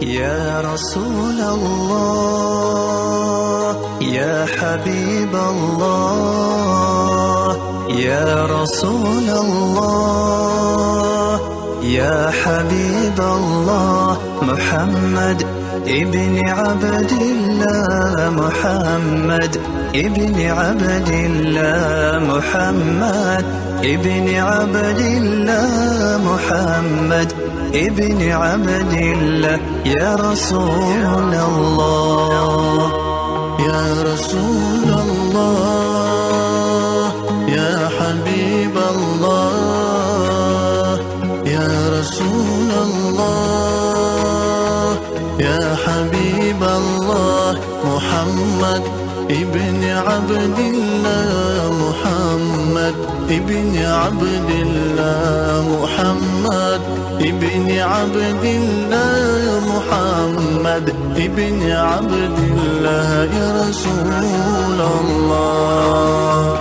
يا رسول الله يا حبيب الله يا رسول الله يا حبيب الله محمد ابن عبد الله محمد ابن عبد الله محمد ابن عبد الله محمد ابن عبد الله يا رسول الله يا رسول الله يا حبيب الله يا رسول الله يا حبيب الله محمد ابن عبد الله محمد ابن عبد الله محمد ابن عبد الله محمد ابن عبد الله يا رسول الله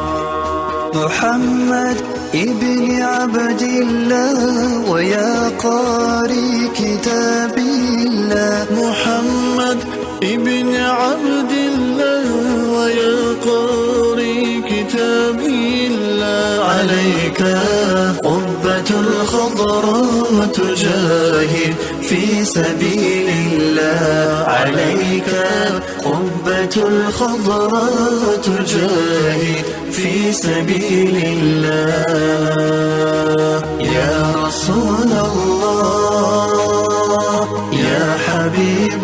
محمد ابن عبد الله ويا قاري كتاب الله محمد ابن عبد الله ويا قاري كتاب الله عليك قبة الخضراء تجاهد في سبيل الله عليك قبة الخضراء تجاهد في سبيل الله يا رسول الله يا حبيب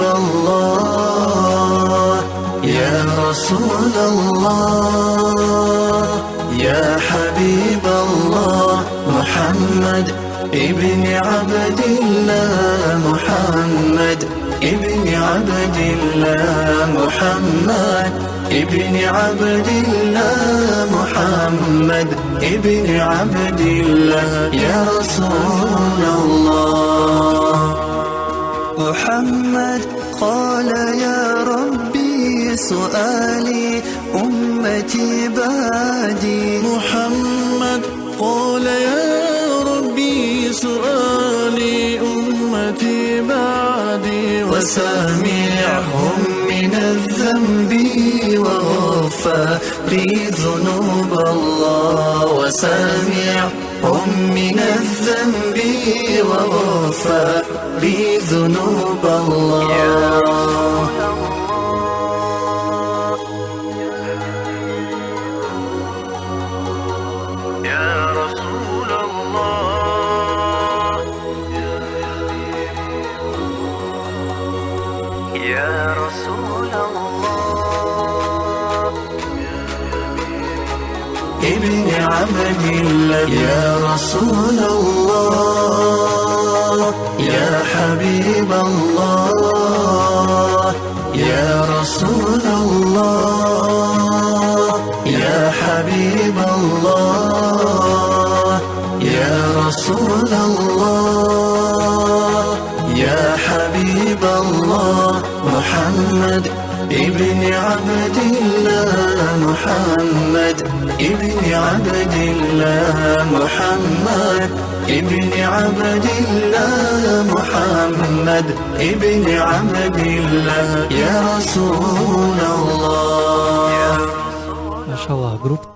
الله يا رسول الله يا حبيب الله محمد ابن عبد الله محمد ابن عبد الله محمد ابن عبد الله محمد ابن عبد الله يا رسول الله محمد قال يا ربي سؤالي أمتي بعدي محمد قال يا ربي سؤالي أمتي بعدي وسامعهم من الذنب وغفر لي ذنوب الله وسامعهم من الذنب وغفر لي ذنوب الله يا رسول الله يا رسول الله ابن عبد الله يا رسول الله يا حبيب الله يا رسول الله يا حبيب الله يا رسول الله يا حبيب الله محمد ابن عبد الله محمد ابن عبد الله محمد ابن عبد الله محمد ابن عبد الله يا رسول الله ما شاء الله. Grupo